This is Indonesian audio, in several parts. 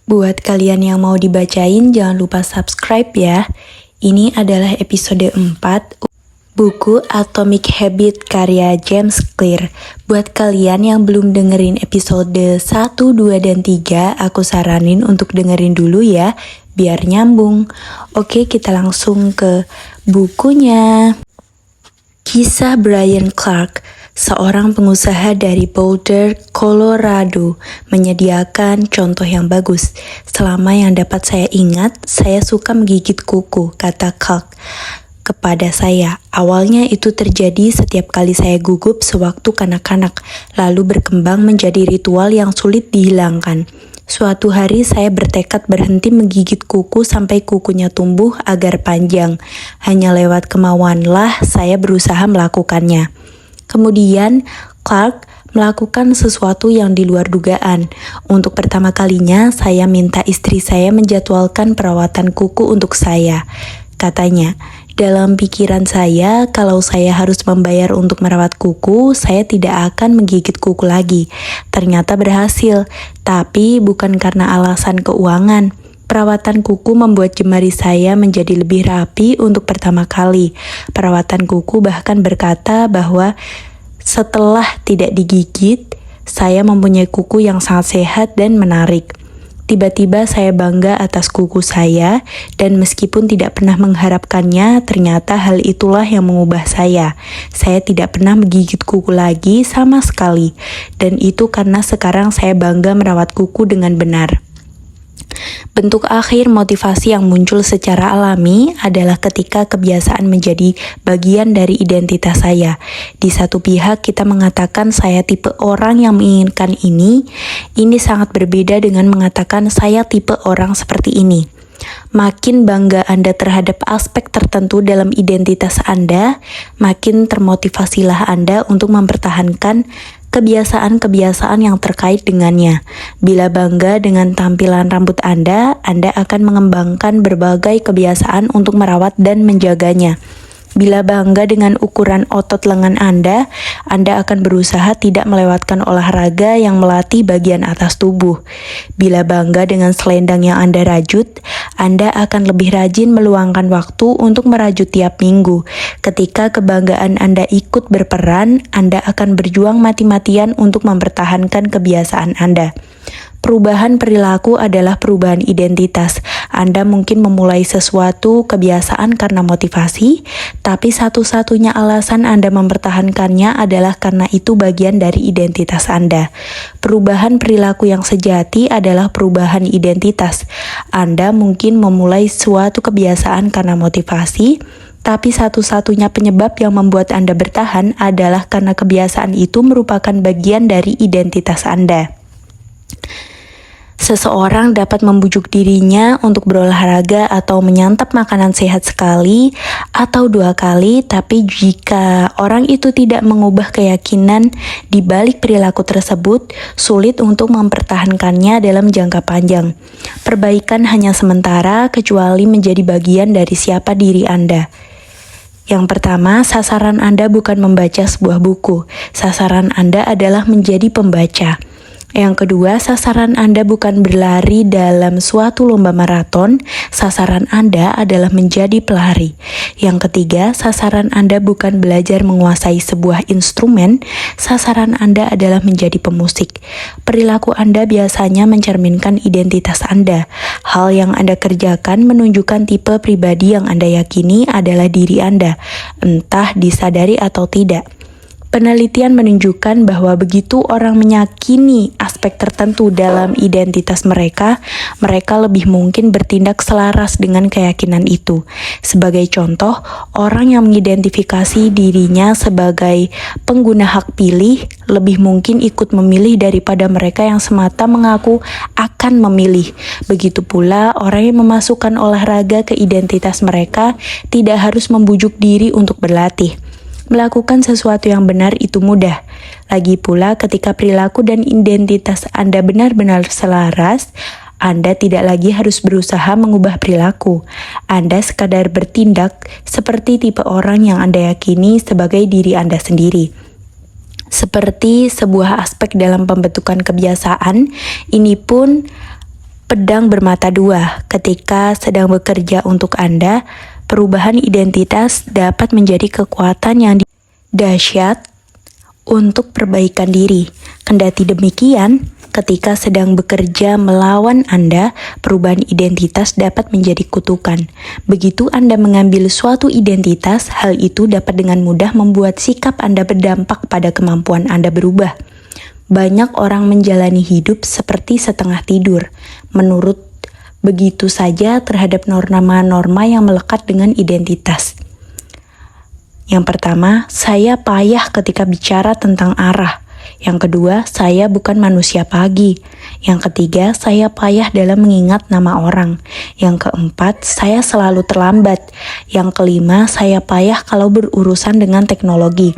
Buat kalian yang mau dibacain, jangan lupa subscribe ya. Ini adalah episode 4, buku Atomic Habit karya James Clear. Buat kalian yang belum dengerin episode 1, 2, dan 3, aku saranin untuk dengerin dulu ya, biar nyambung. Oke, kita langsung ke bukunya. Kisah Brian Clark, seorang pengusaha dari Boulder, Colorado, menyediakan contoh yang bagus. Selama yang dapat saya ingat, saya suka menggigit kuku, kata Clark kepada saya. Awalnya itu terjadi setiap kali saya gugup sewaktu kanak-kanak, lalu berkembang menjadi ritual yang sulit dihilangkan. Suatu hari saya bertekad berhenti menggigit kuku sampai kukunya tumbuh agar panjang. Hanya lewat kemauanlah saya berusaha melakukannya. Kemudian, Clark melakukan sesuatu yang di luar dugaan. Untuk pertama kalinya, saya minta istri saya menjadwalkan perawatan kuku untuk saya. Katanya, dalam pikiran saya, kalau saya harus membayar untuk merawat kuku, saya tidak akan menggigit kuku lagi. Ternyata berhasil, tapi bukan karena alasan keuangan. Perawatan kuku membuat jemari saya menjadi lebih rapi untuk pertama kali. Perawatan kuku bahkan berkata bahwa setelah tidak digigit, saya mempunyai kuku yang sangat sehat dan menarik. Tiba-tiba saya bangga atas kuku saya, dan meskipun tidak pernah mengharapkannya, ternyata hal itulah yang mengubah saya. Saya tidak pernah menggigit kuku lagi sama sekali, dan itu karena sekarang saya bangga merawat kuku dengan benar. Bentuk akhir motivasi yang muncul secara alami adalah ketika kebiasaan menjadi bagian dari identitas saya. Di satu pihak kita mengatakan saya tipe orang yang menginginkan ini sangat berbeda dengan mengatakan saya tipe orang seperti ini. Makin bangga Anda terhadap aspek tertentu dalam identitas Anda, makin termotivasilah Anda untuk mempertahankan kebiasaan-kebiasaan yang terkait dengannya. Bila bangga dengan tampilan rambut Anda akan mengembangkan berbagai kebiasaan untuk merawat dan menjaganya. Bila bangga dengan ukuran otot lengan Anda akan berusaha tidak melewatkan olahraga yang melatih bagian atas tubuh. Bila bangga dengan selendang yang Anda rajut, Anda akan lebih rajin meluangkan waktu untuk merajut tiap minggu. Ketika kebanggaan Anda ikut berperan, Anda akan berjuang mati-matian untuk mempertahankan kebiasaan Anda. Perubahan perilaku adalah perubahan identitas. Anda mungkin memulai sesuatu kebiasaan karena motivasi, tapi satu-satunya alasan Anda mempertahankannya adalah karena itu bagian dari identitas Anda. Perubahan perilaku yang sejati adalah perubahan identitas. Anda mungkin memulai suatu kebiasaan karena motivasi, tapi satu-satunya penyebab yang membuat Anda bertahan adalah karena kebiasaan itu merupakan bagian dari identitas Anda. Seseorang dapat membujuk dirinya untuk berolahraga atau menyantap makanan sehat sekali atau 2 kali, tapi jika orang itu tidak mengubah keyakinan di balik perilaku tersebut, sulit untuk mempertahankannya dalam jangka panjang. Perbaikan hanya sementara, kecuali menjadi bagian dari siapa diri Anda. Yang pertama, sasaran Anda bukan membaca sebuah buku. Sasaran Anda adalah menjadi pembaca. Yang kedua, sasaran Anda bukan berlari dalam suatu lomba maraton, sasaran Anda adalah menjadi pelari. Yang ketiga, sasaran Anda bukan belajar menguasai sebuah instrumen, sasaran Anda adalah menjadi pemusik. Perilaku Anda biasanya mencerminkan identitas Anda. Hal yang Anda kerjakan menunjukkan tipe pribadi yang Anda yakini adalah diri Anda, entah disadari atau tidak. Penelitian menunjukkan bahwa begitu orang meyakini aspek tertentu dalam identitas mereka lebih mungkin bertindak selaras dengan keyakinan itu. Sebagai contoh, orang yang mengidentifikasi dirinya sebagai pengguna hak pilih lebih mungkin ikut memilih daripada mereka yang semata mengaku akan memilih. Begitu pula, orang yang memasukkan olahraga ke identitas mereka tidak harus membujuk diri untuk berlatih. Melakukan sesuatu yang benar itu mudah. Lagi pula ketika perilaku dan identitas Anda benar-benar selaras, Anda tidak lagi harus berusaha mengubah perilaku. Anda sekadar bertindak seperti tipe orang yang Anda yakini sebagai diri Anda sendiri. Seperti sebuah aspek dalam pembentukan kebiasaan, ini pun pedang bermata dua. Ketika sedang bekerja untuk Anda, perubahan identitas dapat menjadi kekuatan yang dahsyat untuk perbaikan diri. Kendati demikian, ketika sedang bekerja melawan Anda, perubahan identitas dapat menjadi kutukan. Begitu Anda mengambil suatu identitas, hal itu dapat dengan mudah membuat sikap Anda berdampak pada kemampuan Anda berubah. Banyak orang menjalani hidup seperti setengah tidur, menurut begitu saja terhadap norma-norma yang melekat dengan identitas. Yang pertama, saya payah ketika bicara tentang arah. Yang kedua, saya bukan manusia pagi. Yang ketiga, saya payah dalam mengingat nama orang. Yang keempat, saya selalu terlambat. Yang kelima, saya payah kalau berurusan dengan teknologi.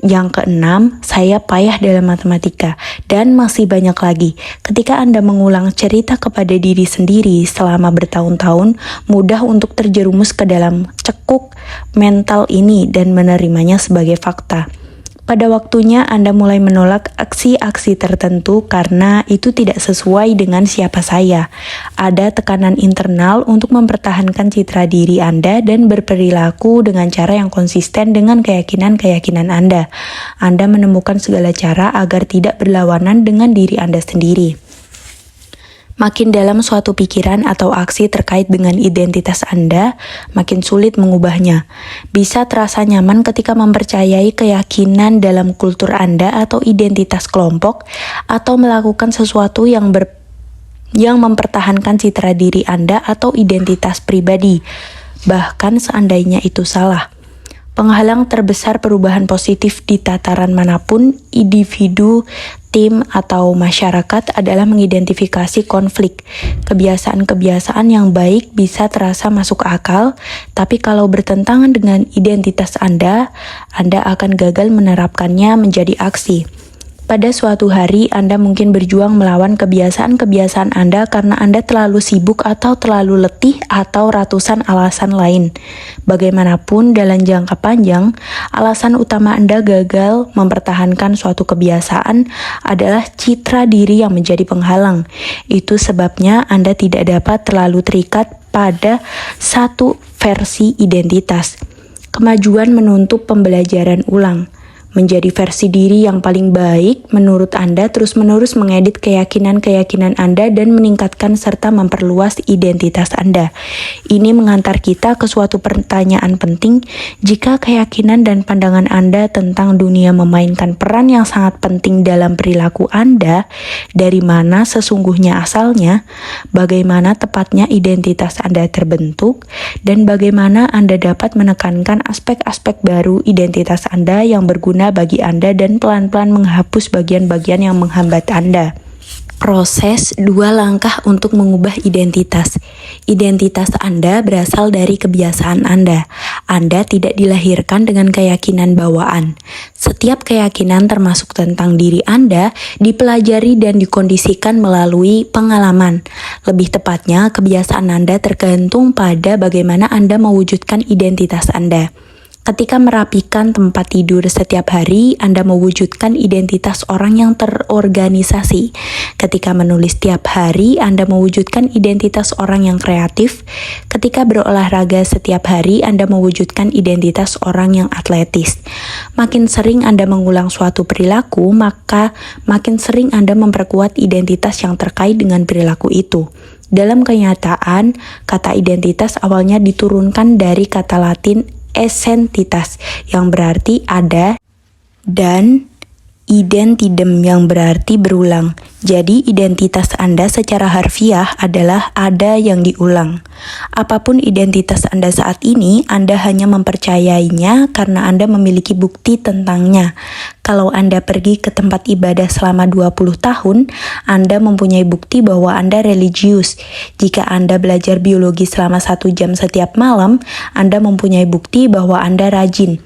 Yang keenam, saya payah dalam matematika. Dan masih banyak lagi. Ketika Anda mengulang cerita kepada diri sendiri selama bertahun-tahun, mudah untuk terjerumus ke dalam cekuk mental ini dan menerimanya sebagai fakta. Pada waktunya Anda mulai menolak aksi-aksi tertentu karena itu tidak sesuai dengan siapa saya. Ada tekanan internal untuk mempertahankan citra diri Anda dan berperilaku dengan cara yang konsisten dengan keyakinan-keyakinan Anda. Anda menemukan segala cara agar tidak berlawanan dengan diri Anda sendiri. Makin dalam suatu pikiran atau aksi terkait dengan identitas Anda, makin sulit mengubahnya. Bisa terasa nyaman ketika mempercayai keyakinan dalam kultur Anda atau identitas kelompok, atau melakukan sesuatu yang mempertahankan citra diri Anda atau identitas pribadi, bahkan seandainya itu salah. Penghalang terbesar perubahan positif di tataran manapun, individu, tim, atau masyarakat adalah mengidentifikasi konflik. Kebiasaan-kebiasaan yang baik bisa terasa masuk akal, tapi kalau bertentangan dengan identitas Anda akan gagal menerapkannya menjadi aksi. Pada suatu hari, Anda mungkin berjuang melawan kebiasaan-kebiasaan Anda karena Anda terlalu sibuk atau terlalu letih atau ratusan alasan lain. Bagaimanapun, dalam jangka panjang, alasan utama Anda gagal mempertahankan suatu kebiasaan adalah citra diri yang menjadi penghalang. Itu sebabnya Anda tidak dapat terlalu terikat pada satu versi identitas. Kemajuan menuntut pembelajaran ulang. Menjadi versi diri yang paling baik menurut Anda terus-menerus mengedit keyakinan-keyakinan Anda dan meningkatkan serta memperluas identitas Anda. Ini mengantar kita ke suatu pertanyaan penting. Jika keyakinan dan pandangan Anda tentang dunia memainkan peran yang sangat penting dalam perilaku Anda, dari mana sesungguhnya asalnya, bagaimana tepatnya identitas Anda terbentuk, dan bagaimana Anda dapat menekankan aspek-aspek baru identitas Anda yang berguna bagi Anda dan pelan-pelan menghapus bagian-bagian yang menghambat Anda. Proses 2 langkah untuk mengubah identitas. Identitas Anda berasal dari kebiasaan Anda. Anda tidak dilahirkan dengan keyakinan bawaan. Setiap keyakinan termasuk tentang diri Anda dipelajari dan dikondisikan melalui pengalaman. Lebih tepatnya, kebiasaan Anda tergantung pada bagaimana Anda mewujudkan identitas Anda. Ketika merapikan tempat tidur setiap hari, Anda mewujudkan identitas orang yang terorganisasi. Ketika menulis setiap hari, Anda mewujudkan identitas orang yang kreatif. Ketika berolahraga setiap hari, Anda mewujudkan identitas orang yang atletis. Makin sering Anda mengulang suatu perilaku, maka makin sering Anda memperkuat identitas yang terkait dengan perilaku itu. Dalam kenyataan, kata identitas awalnya diturunkan dari kata Latin essentitas yang berarti ada dan identidem yang berarti berulang. Jadi identitas Anda secara harfiah adalah ada yang diulang. Apapun identitas Anda saat ini, Anda hanya mempercayainya karena Anda memiliki bukti tentangnya. Kalau Anda pergi ke tempat ibadah selama 20 tahun, Anda mempunyai bukti bahwa Anda religius. Jika Anda belajar biologi selama 1 jam setiap malam, Anda mempunyai bukti bahwa Anda rajin.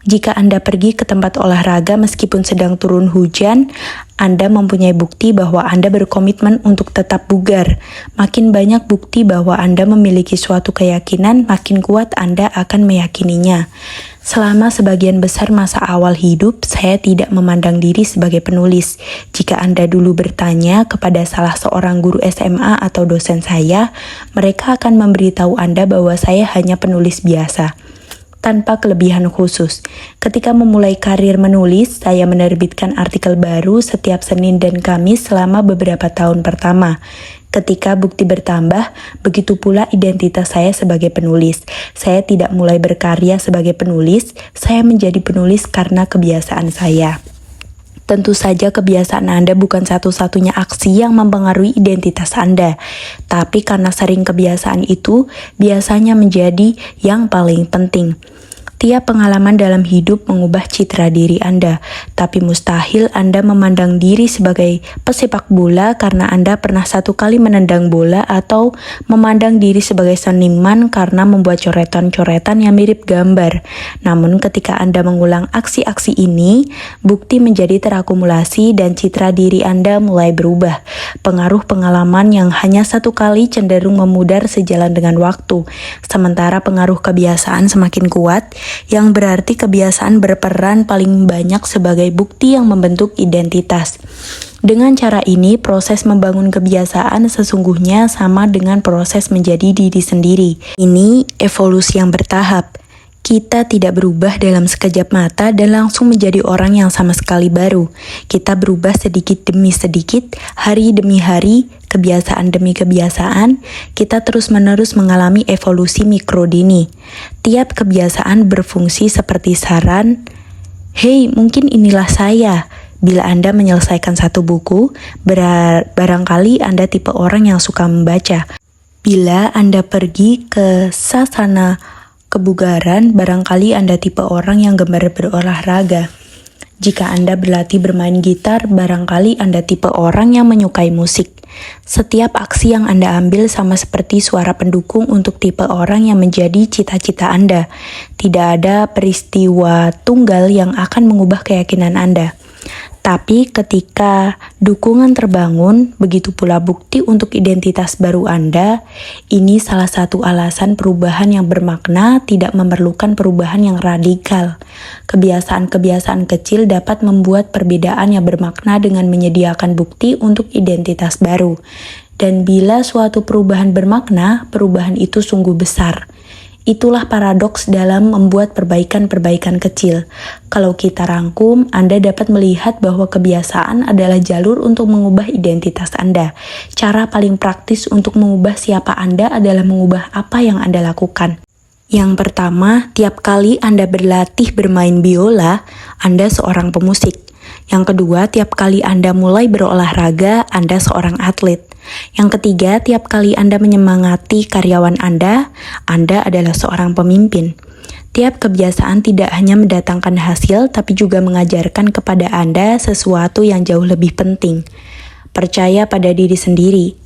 Jika Anda pergi ke tempat olahraga meskipun sedang turun hujan, Anda mempunyai bukti bahwa Anda berkomitmen untuk tetap bugar. Makin banyak bukti bahwa Anda memiliki suatu keyakinan, makin kuat Anda akan meyakininya. Selama sebagian besar masa awal hidup, saya tidak memandang diri sebagai penulis. Jika Anda dulu bertanya kepada salah seorang guru SMA atau dosen saya, mereka akan memberitahu Anda bahwa saya hanya penulis biasa, tanpa kelebihan khusus. Ketika memulai karir menulis, saya menerbitkan artikel baru setiap Senin dan Kamis selama beberapa tahun pertama. Ketika bukti bertambah, begitu pula identitas saya sebagai penulis. Saya tidak mulai berkarya sebagai penulis, saya menjadi penulis karena kebiasaan saya. Tentu saja kebiasaan Anda bukan satu-satunya aksi yang mempengaruhi identitas Anda, tapi karena sering kebiasaan itu biasanya menjadi yang paling penting. Tiap pengalaman dalam hidup mengubah citra diri Anda, tapi mustahil Anda memandang diri sebagai pesepak bola karena Anda pernah satu kali menendang bola atau memandang diri sebagai seniman karena membuat coretan-coretan yang mirip gambar. Namun ketika Anda mengulang aksi-aksi ini, bukti menjadi terakumulasi dan citra diri Anda mulai berubah. Pengaruh pengalaman yang hanya satu kali cenderung memudar sejalan dengan waktu, sementara pengaruh kebiasaan semakin kuat, yang berarti kebiasaan berperan paling banyak sebagai bukti yang membentuk identitas. Dengan cara ini, proses membangun kebiasaan sesungguhnya sama dengan proses menjadi diri sendiri. Ini evolusi yang bertahap. Kita tidak berubah dalam sekejap mata dan langsung menjadi orang yang sama sekali baru. Kita berubah sedikit demi sedikit, hari demi hari, kebiasaan demi kebiasaan. Kita terus-menerus mengalami evolusi mikro dini. Tiap kebiasaan berfungsi seperti saran, "Hei, mungkin inilah saya." Bila Anda menyelesaikan satu buku, barangkali Anda tipe orang yang suka membaca. Bila Anda pergi ke sasana kebugaran, barangkali Anda tipe orang yang gemar berolahraga. Jika Anda berlatih bermain gitar, barangkali Anda tipe orang yang menyukai musik. Setiap aksi yang Anda ambil sama seperti suara pendukung untuk tipe orang yang menjadi cita-cita Anda. Tidak ada peristiwa tunggal yang akan mengubah keyakinan Anda. Tapi ketika dukungan terbangun, begitu pula bukti untuk identitas baru Anda. Ini salah satu alasan perubahan yang bermakna tidak memerlukan perubahan yang radikal. Kebiasaan-kebiasaan kecil dapat membuat perbedaan yang bermakna dengan menyediakan bukti untuk identitas baru. Dan bila suatu perubahan bermakna, perubahan itu sungguh besar. Itulah paradoks dalam membuat perbaikan-perbaikan kecil. Kalau kita rangkum, Anda dapat melihat bahwa kebiasaan adalah jalur untuk mengubah identitas Anda. Cara paling praktis untuk mengubah siapa Anda adalah mengubah apa yang Anda lakukan. Yang pertama, tiap kali Anda berlatih bermain biola, Anda seorang pemusik. Yang kedua, tiap kali Anda mulai berolahraga, Anda seorang atlet. Yang ketiga, tiap kali Anda menyemangati karyawan Anda adalah seorang pemimpin. Tiap kebiasaan tidak hanya mendatangkan hasil, tapi juga mengajarkan kepada Anda sesuatu yang jauh lebih penting. Percaya pada diri sendiri.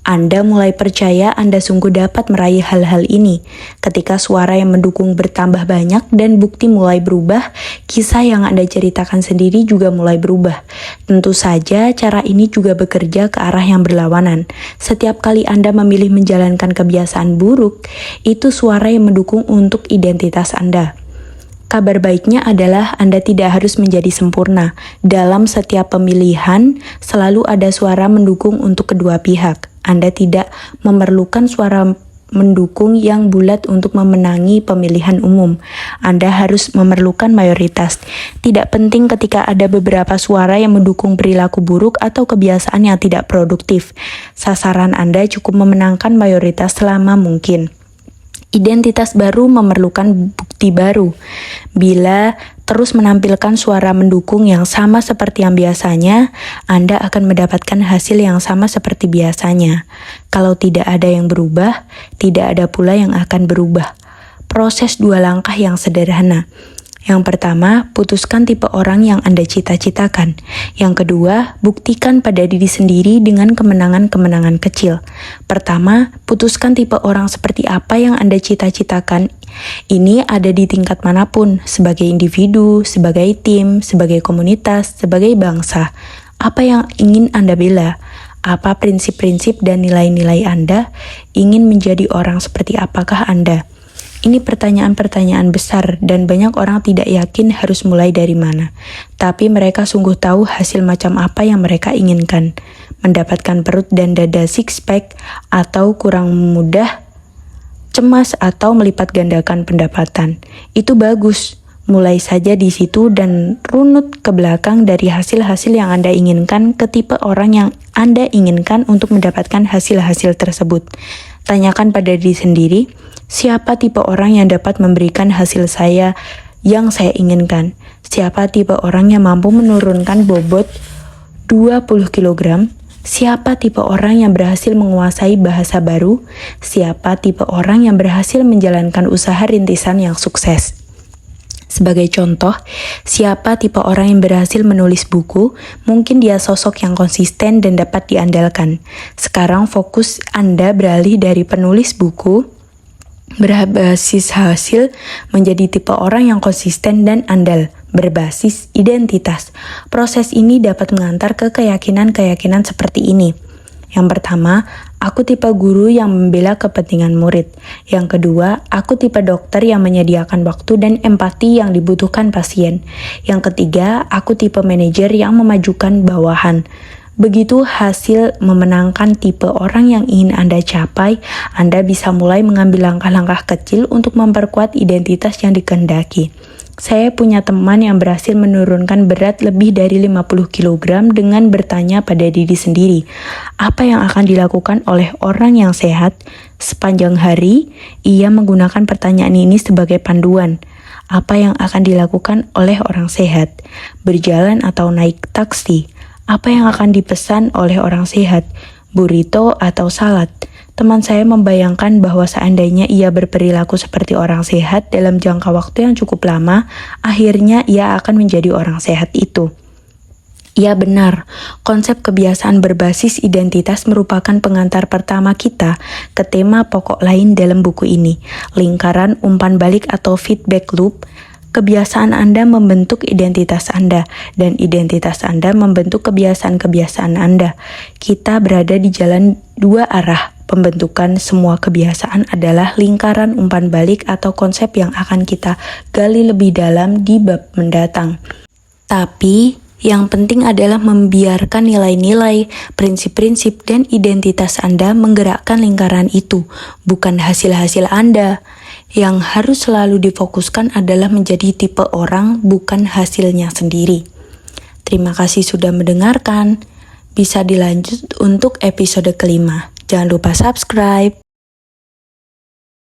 Anda mulai percaya Anda sungguh dapat meraih hal-hal ini. Ketika suara yang mendukung bertambah banyak dan bukti mulai berubah, kisah yang Anda ceritakan sendiri juga mulai berubah. Tentu saja cara ini juga bekerja ke arah yang berlawanan. Setiap kali Anda memilih menjalankan kebiasaan buruk, itu suara yang mendukung untuk identitas Anda. Kabar baiknya adalah Anda tidak harus menjadi sempurna. Dalam setiap pemilihan, selalu ada suara mendukung untuk kedua pihak. Anda tidak memerlukan suara mendukung yang bulat untuk memenangi pemilihan umum. Anda harus memerlukan mayoritas. Tidak penting ketika ada beberapa suara yang mendukung perilaku buruk atau kebiasaan yang tidak produktif. Sasaran Anda cukup memenangkan mayoritas selama mungkin. Identitas baru memerlukan bukti baru. Bila terus menampilkan suara mendukung yang sama seperti yang biasanya, Anda akan mendapatkan hasil yang sama seperti biasanya. Kalau tidak ada yang berubah, tidak ada pula yang akan berubah. Proses 2 langkah yang sederhana. Yang pertama, putuskan tipe orang yang Anda cita-citakan. Yang kedua, buktikan pada diri sendiri dengan kemenangan-kemenangan kecil. Pertama, putuskan tipe orang seperti apa yang Anda cita-citakan. Ini ada di tingkat manapun, sebagai individu, sebagai tim, sebagai komunitas, sebagai bangsa. Apa yang ingin Anda bela? Apa prinsip-prinsip dan nilai-nilai Anda? Ingin menjadi orang seperti apakah Anda? Ini pertanyaan-pertanyaan besar dan banyak orang tidak yakin harus mulai dari mana. Tapi mereka sungguh tahu hasil macam apa yang mereka inginkan. Mendapatkan perut dan dada six-pack atau kurang mudah, cemas atau melipat gandakan pendapatan. Itu bagus. Mulai saja di situ dan runut ke belakang dari hasil-hasil yang Anda inginkan ke tipe orang yang Anda inginkan untuk mendapatkan hasil-hasil tersebut. Tanyakan pada diri sendiri, siapa tipe orang yang dapat memberikan hasil yang saya inginkan? Siapa tipe orang yang mampu menurunkan bobot 20 kg? Siapa tipe orang yang berhasil menguasai bahasa baru? Siapa tipe orang yang berhasil menjalankan usaha rintisan yang sukses? Sebagai contoh, siapa tipe orang yang berhasil menulis buku? Mungkin dia sosok yang konsisten dan dapat diandalkan. Sekarang fokus Anda beralih dari penulis buku berbasis hasil menjadi tipe orang yang konsisten dan andal, berbasis identitas. Proses ini dapat mengantar ke keyakinan-keyakinan seperti ini. Yang pertama, aku tipe guru yang membela kepentingan murid. Yang kedua, aku tipe dokter yang menyediakan waktu dan empati yang dibutuhkan pasien. Yang ketiga, aku tipe manajer yang memajukan bawahan. Begitu hasil memenangkan tipe orang yang ingin Anda capai, Anda bisa mulai mengambil langkah-langkah kecil untuk memperkuat identitas yang dikehendaki. Saya punya teman yang berhasil menurunkan berat lebih dari 50 kg dengan bertanya pada diri sendiri, apa yang akan dilakukan oleh orang yang sehat? Sepanjang hari, ia menggunakan pertanyaan ini sebagai panduan. Apa yang akan dilakukan oleh orang sehat? Berjalan atau naik taksi? Apa yang akan dipesan oleh orang sehat? Burrito atau salad? Teman saya membayangkan bahwa seandainya ia berperilaku seperti orang sehat dalam jangka waktu yang cukup lama, akhirnya ia akan menjadi orang sehat itu. Ya benar, konsep kebiasaan berbasis identitas merupakan pengantar pertama kita ke tema pokok lain dalam buku ini, lingkaran umpan balik atau feedback loop. Kebiasaan Anda membentuk identitas Anda, dan identitas Anda membentuk kebiasaan-kebiasaan Anda. Kita berada di jalan dua arah. Pembentukan semua kebiasaan adalah lingkaran umpan balik atau konsep yang akan kita gali lebih dalam di bab mendatang. Tapi, yang penting adalah membiarkan nilai-nilai, prinsip-prinsip, dan identitas Anda menggerakkan lingkaran itu, bukan hasil-hasil Anda. Yang harus selalu difokuskan adalah menjadi tipe orang, bukan hasilnya sendiri. Terima kasih sudah mendengarkan. Bisa dilanjut untuk episode kelima. Jangan lupa subscribe.